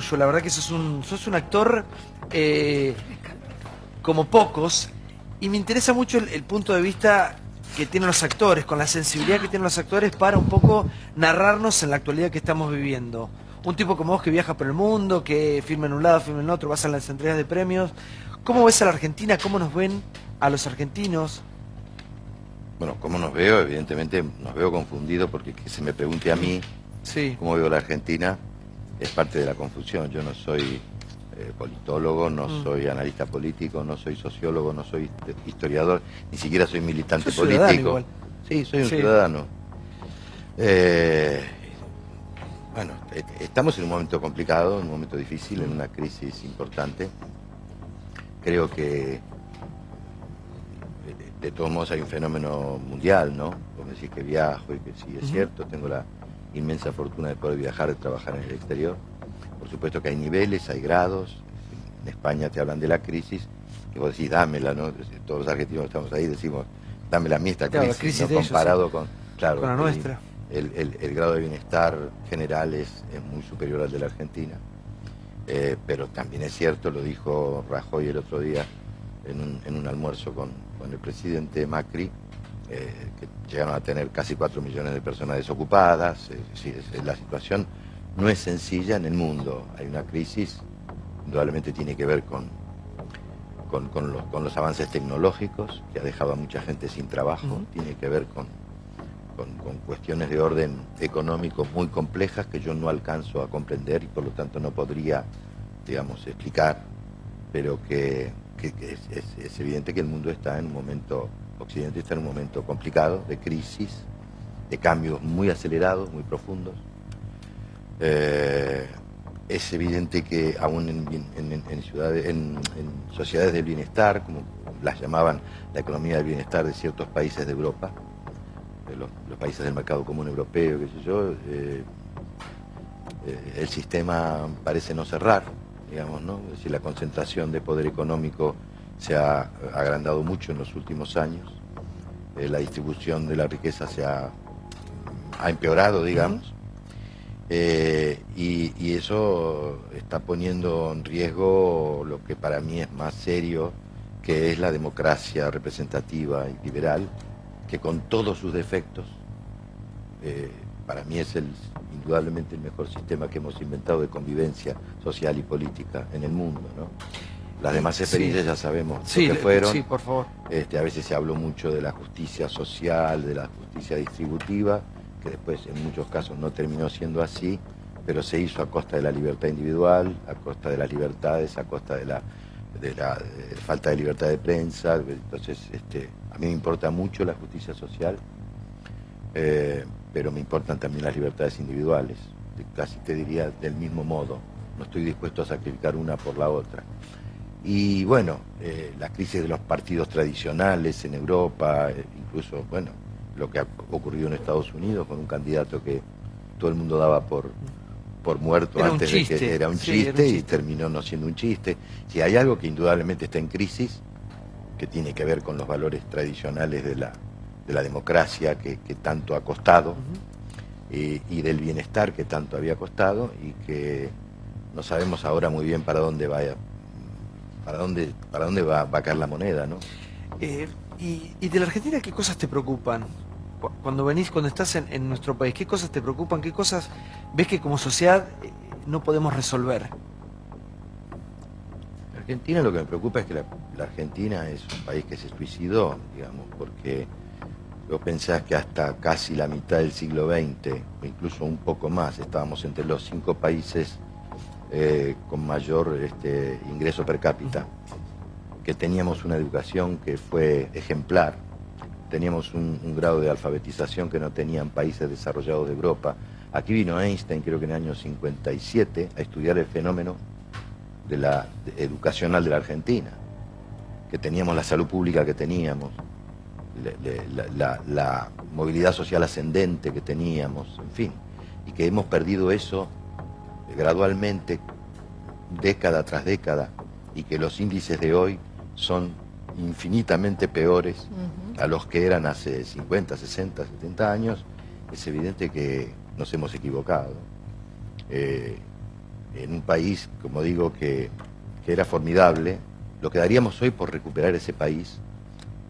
tuyo. La verdad que sos un actor como pocos. Y me interesa mucho el punto de vista que tienen los actores, con la sensibilidad que tienen los actores para un poco narrarnos en la actualidad que estamos viviendo. Un tipo como vos que viaja por el mundo, que firma en un lado, firma en otro, vas a las entregas de premios. ¿Cómo ves a la Argentina? ¿Cómo nos ven a los argentinos? Bueno, ¿cómo nos veo? Evidentemente nos veo confundido porque que se me pregunte a mí Sí. cómo veo la Argentina es parte de la confusión. Yo no soy politólogo, no soy analista político, no soy sociólogo, no soy historiador, ni siquiera soy militante Sos ciudadano político. igual. Sí, soy un Sí. ciudadano. Bueno, estamos en un momento complicado, en un momento difícil, en una crisis importante. Creo que de todos modos hay un fenómeno mundial, ¿no? Vos me decís que viajo y que sí, es cierto, tengo la inmensa fortuna de poder viajar, de trabajar en el exterior. Por supuesto que hay niveles, hay grados. En España te hablan de la crisis, que vos decís, dámela, ¿no? Todos los argentinos que estamos ahí decimos, dámela a mí esta Claro, crisis, la crisis ¿no? de ellos, Comparado sí. con, claro, Con la nuestra. El grado de bienestar general es muy superior al de la Argentina. Pero también es cierto, lo dijo Rajoy el otro día en un almuerzo con el presidente Macri, que llegaron a tener casi 4 millones de personas desocupadas. La situación no es sencilla en el mundo. Hay una crisis, indudablemente tiene que ver con los avances tecnológicos, que ha dejado a mucha gente sin trabajo, tiene que ver con cuestiones de orden económico muy complejas que yo no alcanzo a comprender y por lo tanto no podría, digamos, explicar, pero que es evidente que el mundo está en un momento, Occidente está en un momento complicado, de crisis, de cambios muy acelerados, muy profundos. Es evidente que aún en sociedades del bienestar, como las llamaban la economía del bienestar de ciertos países de Europa, los países del mercado común europeo, qué sé yo, el sistema parece no cerrar, digamos, ¿no? Es decir, la concentración de poder económico se ha agrandado mucho en los últimos años, la distribución de la riqueza ha empeorado, digamos, y eso está poniendo en riesgo lo que para mí es más serio, que es la democracia representativa y liberal, que con todos sus defectos, para mí es indudablemente el mejor sistema que hemos inventado de convivencia social y política en el mundo, ¿no? Las demás experiencias ya sabemos lo que fueron. Sí, por favor. A veces se habló mucho de la justicia social, de la justicia distributiva, que después en muchos casos no terminó siendo así, pero se hizo a costa de la libertad individual, a costa de las libertades, a costa de la falta de libertad de prensa. Entonces, a mí me importa mucho la justicia social, pero me importan también las libertades individuales, casi te diría del mismo modo. No estoy dispuesto a sacrificar una por la otra. Y bueno, la crisis de los partidos tradicionales en Europa, incluso, bueno, lo que ha ocurrido en Estados Unidos con un candidato que todo el mundo daba por muerto era antes de que era un chiste y terminó no siendo un chiste. Si hay algo que indudablemente está en crisis, que tiene que ver con los valores tradicionales de la democracia que tanto ha costado, y del bienestar que tanto había costado, y que no sabemos ahora muy bien para dónde va a caer la moneda, ¿no? Y de la Argentina, ¿qué cosas te preocupan? Cuando estás en nuestro país, ¿qué cosas te preocupan? ¿Qué cosas ves que como sociedad no podemos resolver? Argentina, lo que me preocupa es que la Argentina es un país que se suicidó, digamos, porque vos pensás que hasta casi la mitad del siglo XX, o incluso un poco más, estábamos entre los 5 países con mayor ingreso per cápita, que teníamos una educación que fue ejemplar, teníamos un grado de alfabetización que no tenían países desarrollados de Europa. Aquí vino Einstein, creo que en el año 57, a estudiar el fenómeno educacional de la Argentina, que teníamos la salud pública que teníamos, la movilidad social ascendente que teníamos, en fin, y que hemos perdido eso gradualmente, década tras década, y que los índices de hoy son infinitamente peores a los que eran hace 50, 60, 70 años. Es evidente que nos hemos equivocado. en un país, como digo, que era formidable, lo que daríamos hoy por recuperar ese país,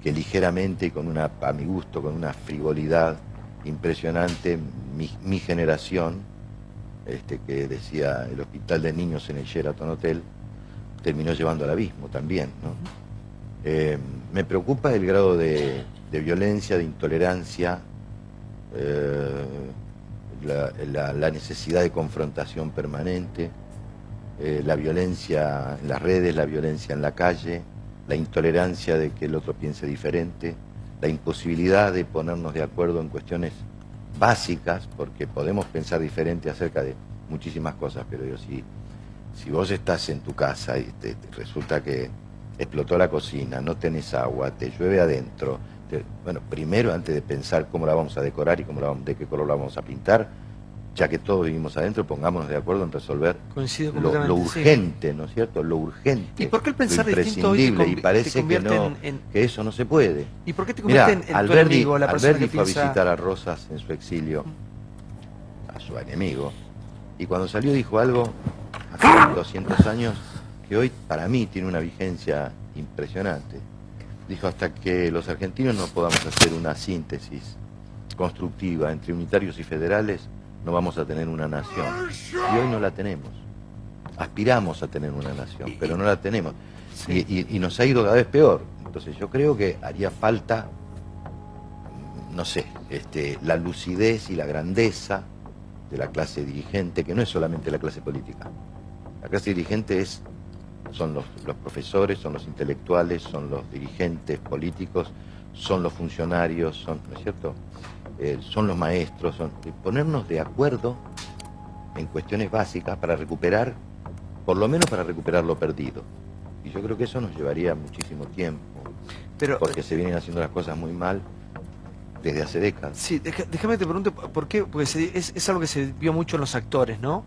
que ligeramente y con una, a mi gusto, con una frivolidad impresionante, mi generación, que decía el hospital de niños en el Sheraton Hotel, terminó llevando al abismo también, ¿no? Me preocupa el grado de violencia, de intolerancia, la necesidad de confrontación permanente, la violencia en las redes, la violencia en la calle, la intolerancia de que el otro piense diferente, la imposibilidad de ponernos de acuerdo en cuestiones básicas, porque podemos pensar diferente acerca de muchísimas cosas, pero yo, si vos estás en tu casa y resulta que explotó la cocina, no tenés agua, te llueve adentro, bueno, primero antes de pensar cómo la vamos a decorar y de qué color la vamos a pintar, ya que todos vivimos adentro, pongámonos de acuerdo en resolver lo urgente, sí, ¿no es cierto? Lo urgente, ¿y por qué el pensar lo distinto hoy y parece que no, que eso no se puede. ¿Y por qué te convierte en tu enemigo, la persona que fue piensa... a visitar a Rosas en su exilio, a su enemigo, y cuando salió dijo algo hace 200 años que hoy para mí tiene una vigencia impresionante. Dijo: hasta que los argentinos no podamos hacer una síntesis constructiva entre unitarios y federales, no vamos a tener una nación. Y hoy no la tenemos. Aspiramos a tener una nación, pero no la tenemos. Sí. Y nos ha ido cada vez peor. Entonces yo creo que haría falta, no sé, la lucidez y la grandeza de la clase dirigente, que no es solamente la clase política. La clase dirigente son los profesores, son los intelectuales, son los dirigentes políticos, son los funcionarios, ¿no es cierto? Son los maestros, ponernos de acuerdo en cuestiones básicas para recuperar, por lo menos para recuperar lo perdido. Y yo creo que eso nos llevaría muchísimo tiempo, porque se vienen haciendo las cosas muy mal desde hace décadas. Sí, déjame te pregunte por qué, porque es algo que se vio mucho en los actores, ¿no?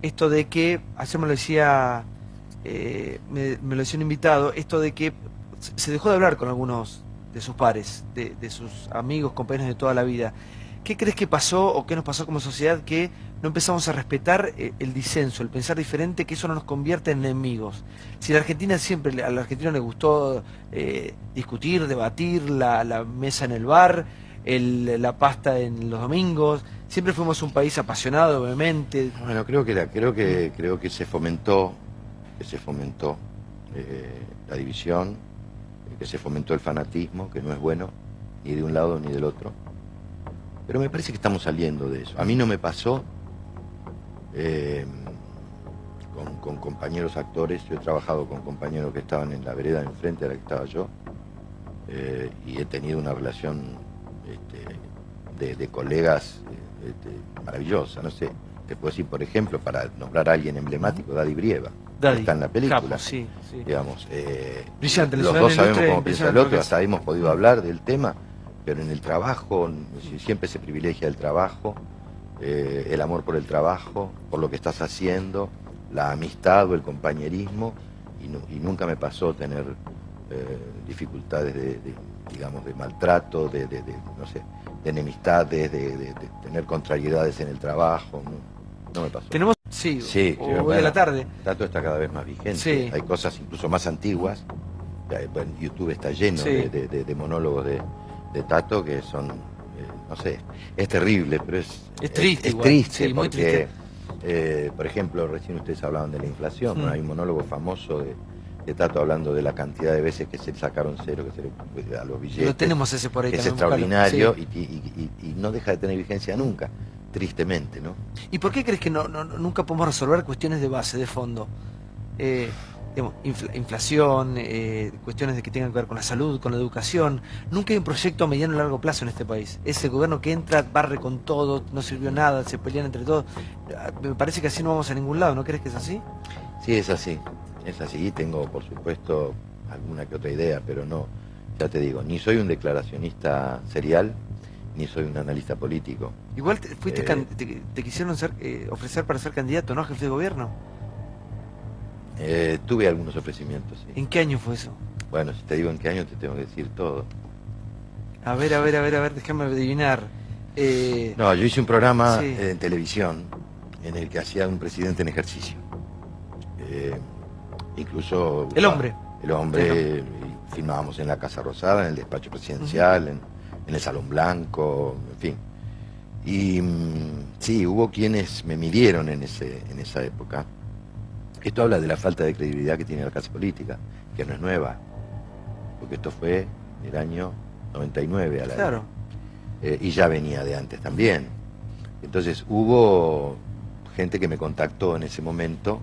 Esto de que, ayer me lo decía, me lo decía un invitado, esto de que se dejó de hablar con algunos de sus pares, de sus amigos, compañeros de toda la vida. ¿Qué crees que pasó o qué nos pasó como sociedad que no empezamos a respetar el disenso, el pensar diferente, que eso no nos convierte en enemigos? Si la Argentina siempre, al argentino le gustó discutir, debatir, la mesa en el bar, la pasta en los domingos, siempre fuimos un país apasionado, vehemente. Bueno, creo que se fomentó, la división, que se fomentó el fanatismo, que no es bueno, ni de un lado ni del otro. Pero me parece que estamos saliendo de eso. A mí no me pasó con compañeros actores. Yo he trabajado con compañeros que estaban en la vereda de enfrente a la que estaba yo, y he tenido una relación de colegas maravillosa. No sé, te puedo decir, por ejemplo, para nombrar a alguien emblemático, Daddy Brieva. Está en la película, Capo, sí. Digamos, brillante, los dos sabemos cómo piensa el otro, hasta hemos podido hablar del tema, pero en el trabajo siempre se privilegia el trabajo, el amor por el trabajo, por lo que estás haciendo, la amistad o el compañerismo, y nunca me pasó tener dificultades digamos, de maltrato, no sé, de enemistades, de tener contrariedades en el trabajo. No me pasó. Tenemos, sí, hoy a la tarde. Tato está cada vez más vigente. Sí. Hay cosas incluso más antiguas. Bueno, YouTube está lleno de monólogos de Tato que son, no sé, es terrible, pero es triste. Es triste, sí, muy porque, triste. Por ejemplo, recién ustedes hablaban de la inflación. ¿No? Hay un monólogo famoso de Tato hablando de la cantidad de veces que se le sacaron cero, que se le, a los billetes. Lo tenemos ese por ahí. Es extraordinario, y no deja de tener vigencia nunca. Tristemente, ¿no? ¿Y por qué crees que nunca podemos resolver cuestiones de base, de fondo? Digamos, inflación, cuestiones que tengan que ver con la salud, con la educación. Nunca hay un proyecto a mediano y largo plazo en este país. Es el gobierno que entra, barre con todo, no sirvió nada, se pelean entre todos. Me parece que así no vamos a ningún lado, ¿no crees que es así? Sí, es así. Es así. Tengo, por supuesto, alguna que otra idea, pero no, ya te digo, ni soy un declaracionista serial, ni soy un analista político. Igual te quisieron ofrecer para ser candidato, ¿no? Jefe de gobierno. Tuve algunos ofrecimientos, sí. ¿En qué año fue eso? Bueno, si te digo en qué año te tengo que decir todo. A ver, déjame adivinar. No, yo hice un programa en televisión en el que hacía un presidente en ejercicio. Incluso... El hombre. El hombre, y filmábamos en la Casa Rosada, en el despacho presidencial, en el Salón Blanco, en fin. Y sí, hubo quienes me midieron en esa época. Esto habla de la falta de credibilidad que tiene la clase política, que no es nueva, porque esto fue el año 99 a la Claro. Y ya venía de antes también. Entonces hubo gente que me contactó en ese momento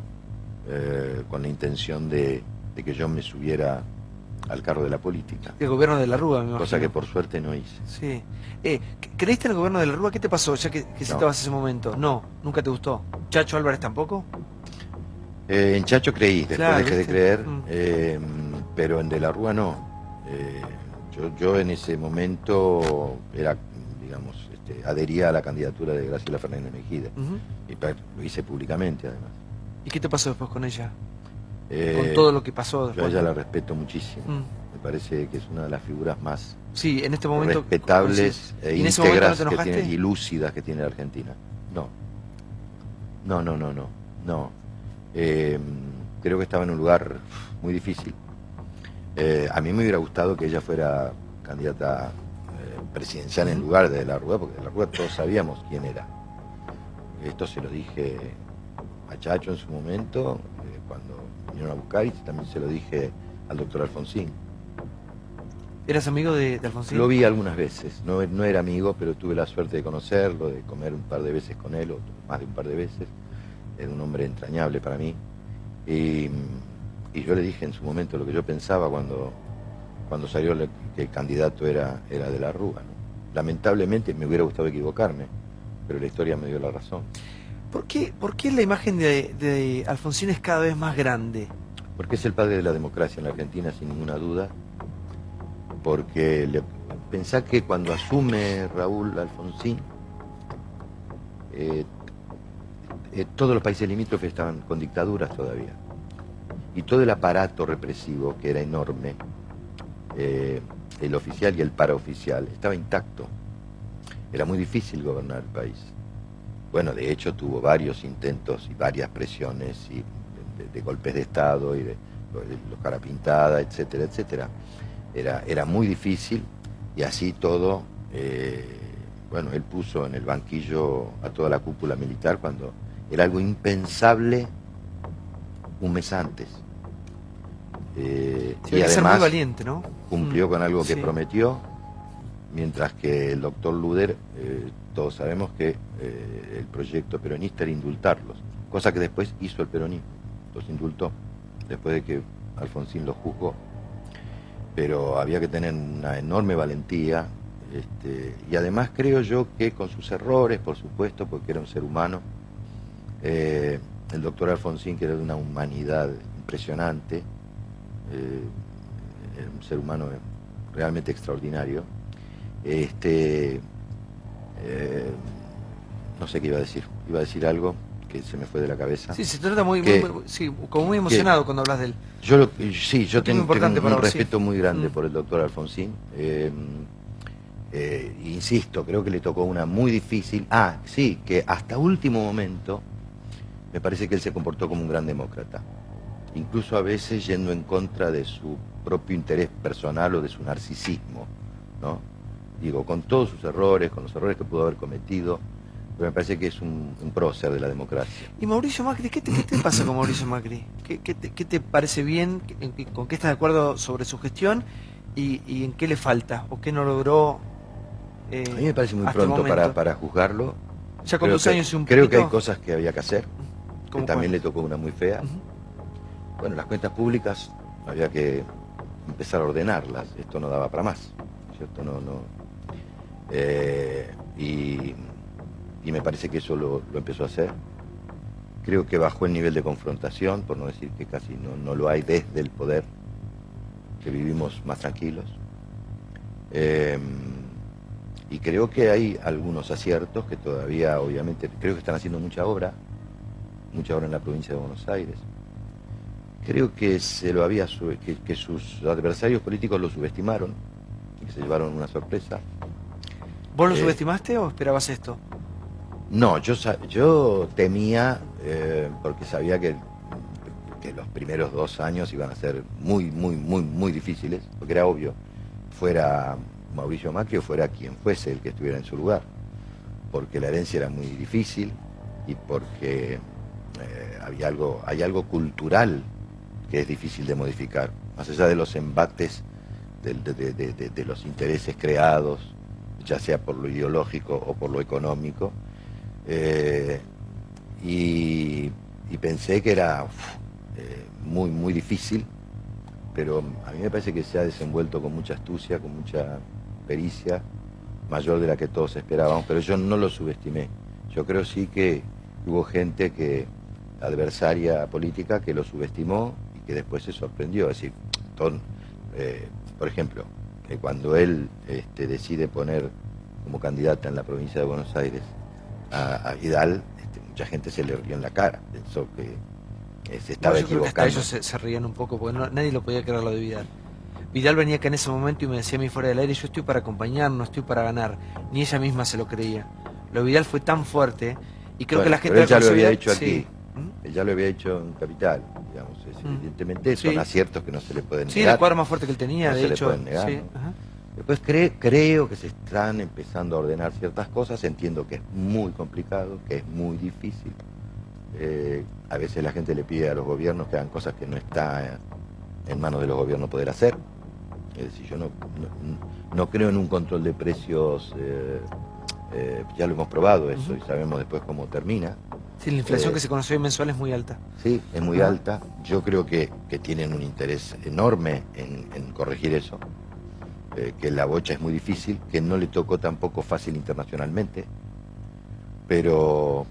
con la intención de que yo me subiera al carro de la política. El gobierno de la Rúa, me imagino. Cosa que por suerte no hice. Sí. ¿Creíste en el gobierno de la Rúa? ¿Qué te pasó ya que No. citabas ese momento? No, nunca te gustó. ¿Chacho Álvarez tampoco? En Chacho creí, después Claro, dejé de ¿viste? creer, pero en De la Rúa no. Yo en ese momento era, digamos, adhería a la candidatura de Graciela Fernández Mejía. Ujú. Y lo hice públicamente, además. ¿Y qué te pasó después con ella? Eh, Con todo lo que pasó Yo a después. ella la respeto muchísimo. Mm. Me parece que es una de las figuras más Sí, en este momento... respetables ¿Y en ese momento íntegras no te que enojaste? tiene, y lúcidas que tiene la Argentina. No. No. Creo que estaba en un lugar muy difícil. A mí me hubiera gustado que ella fuera candidata presidencial en lugar de la Rúa, porque de la Rúa todos sabíamos quién era. Esto se lo dije a Chacho en su momento, cuando vinieron a buscar, y también se lo dije al doctor Alfonsín. ¿Eras amigo de Alfonsín? Lo vi algunas veces, no era amigo, pero tuve la suerte de conocerlo, de comer un par de veces con él, o más de un par de veces. Era un hombre entrañable para mí. Y yo le dije en su momento lo que yo pensaba cuando salió que el candidato era de la Rúa, ¿no? Lamentablemente me hubiera gustado equivocarme, pero la historia me dio la razón. ¿Por qué la imagen de Alfonsín es cada vez más grande? Porque es el padre de la democracia en la Argentina, sin ninguna duda. Porque pensá que cuando asume Raúl Alfonsín, todos los países limítrofes estaban con dictaduras todavía. Y todo el aparato represivo, que era enorme, el oficial y el paraoficial, estaba intacto. Era muy difícil gobernar el país. Bueno, de hecho tuvo varios intentos y varias presiones y de golpes de Estado y de los cara pintada, etcétera, etcétera. Era muy difícil, y así todo, bueno, él puso en el banquillo a toda la cúpula militar cuando era algo impensable un mes antes. Tiene Y que ser muy además valiente, ¿no? cumplió con algo que Sí. prometió, mientras que el doctor Luder, todos sabemos que el proyecto peronista era indultarlos, cosa que después hizo el peronismo, los indultó, después de que Alfonsín los juzgó. Pero había que tener una enorme valentía, y además creo yo que con sus errores, por supuesto, porque era un ser humano, el doctor Alfonsín, que era de una humanidad impresionante, era un ser humano realmente extraordinario, no sé qué iba a decir algo que se me fue de la cabeza. Sí, se trata sí, como muy que- emocionado cuando hablas de él. Sí, yo Es tengo importante para un vos, sí. respeto muy grande Mm. por el doctor Alfonsín. Insisto, creo que le tocó una muy difícil. Sí, que hasta último momento me parece que él se comportó como un gran demócrata. Incluso a veces yendo en contra de su propio interés personal o de su narcisismo, ¿no? Digo, con todos sus errores, con los errores que pudo haber cometido, pero me parece que es un prócer de la democracia. ¿Y Mauricio Macri? ¿Qué te pasa con Mauricio Macri? ¿Qué te parece bien? ¿Con qué estás de acuerdo sobre su gestión? ¿Y en qué le falta? ¿O qué no logró? A mí me parece muy hasta el pronto momento? para juzgarlo. Ya con Creo 2 que- años y un Creo que hay poquito. cosas que había que hacer, que ¿Cómo también cuál? le tocó una muy fea. Ujú. Bueno, las cuentas públicas había que empezar a ordenarlas, esto no daba para más, ¿cierto? Y me parece que eso lo empezó a hacer. Creo que bajó el nivel de confrontación, por no decir que casi no lo hay desde el poder, que vivimos más tranquilos. Y creo que hay algunos aciertos que todavía, obviamente, creo que están haciendo mucha obra en la provincia de Buenos Aires. Creo que que sus adversarios políticos lo subestimaron y que se llevaron una sorpresa. ¿Vos lo subestimaste o esperabas esto? No, yo temía, porque sabía que los primeros 2 años iban a ser muy difíciles, porque era obvio, fuera Mauricio Macri o fuera quien fuese el que estuviera en su lugar, porque la herencia era muy difícil y porque hay algo cultural que es difícil de modificar, más allá de los embates de los intereses creados, ya sea por lo ideológico o por lo económico, y pensé que era muy difícil, pero a mí me parece que se ha desenvuelto con mucha astucia, con mucha pericia, mayor de la que todos esperábamos, pero yo no lo subestimé. Yo creo sí que hubo gente adversaria política, que lo subestimó y que después se sorprendió. Es decir, por ejemplo, que cuando él decide poner como candidata en la provincia de Buenos Aires a Vidal, mucha gente se le rió en la cara, pensó que se estaba equivocando. Hasta ellos se reían un poco porque nadie lo podía creer lo de Vidal. Vidal venía acá en ese momento y me decía a mí fuera del aire: yo estoy para acompañar, no estoy para ganar. Ni ella misma se lo creía. Lo de Vidal fue tan fuerte y creo que la gente... Pero él ya lo había hecho sí. aquí. Él ya lo había hecho en Capital, digamos. Evidentemente son aciertos que no se le pueden negar. Sí, el cuadro más fuerte que él tenía, no de se hecho. Le pueden negar, sí. ¿no? Después creo que se están empezando a ordenar ciertas cosas. Entiendo que es muy complicado, que es muy difícil. A veces la gente le pide a los gobiernos que hagan cosas que no está en manos de los gobiernos poder hacer. Es decir, yo no creo en un control de precios. Ya lo hemos probado eso y sabemos después cómo termina. Sí, la inflación que se conoció mensual es muy alta. Sí, es muy alta. Yo creo que tienen un interés enorme en corregir eso. Que la bocha es muy difícil, que no le tocó tampoco fácil internacionalmente, pero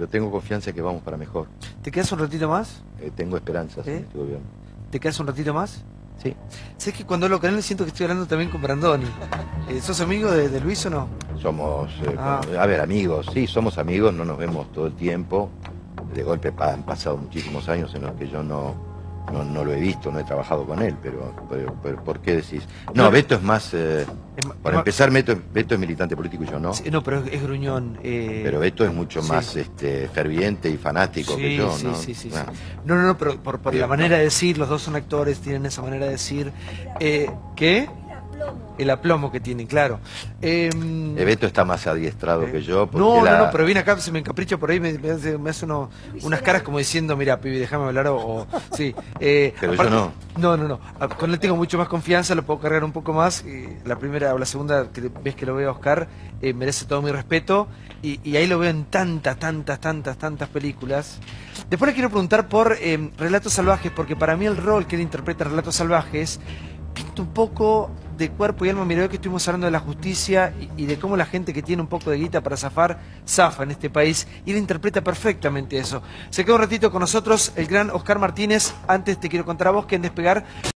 tengo confianza que vamos para mejor. ¿Te quedas un ratito más? Tengo esperanzas en este gobierno. ¿Te quedas un ratito más? Sí. ¿Sabes que cuando hablo con él siento que estoy hablando también con Brandoni? ¿Sos amigo de Luis o no? Somos, amigos, sí, somos amigos, no nos vemos todo el tiempo. De golpe han pasado muchísimos años en los que yo no lo he visto, no he trabajado con él, pero ¿por qué decís? No, Beto es más... para empezar, Beto es militante político y yo no. Sí, no, pero es gruñón. Pero Beto es mucho más ferviente y fanático que yo, ¿no? Sí. No, pero por la manera de decir, los dos son actores, tienen esa manera de decir. ¿Qué? El aplomo que tienen, claro. Beto está más adiestrado que yo. No, pero viene acá, se me encapricha por ahí, me hace unas caras como diciendo: mira, pibe, déjame hablar sí. Pero aparte, yo no. No. Con él tengo mucho más confianza, lo puedo cargar un poco más. La primera o la segunda vez que lo veo a Oscar, merece todo mi respeto. Y ahí lo veo en tantas películas. Después le quiero preguntar por Relatos Salvajes, porque para mí el rol que él interpreta en Relatos Salvajes pinta un poco de cuerpo y alma. Mirá que estuvimos hablando de la justicia y de cómo la gente que tiene un poco de guita para zafar, zafa en este país, y él interpreta perfectamente eso. Se queda un ratito con nosotros el gran Oscar Martínez. Antes te quiero contar a vos que en Despegar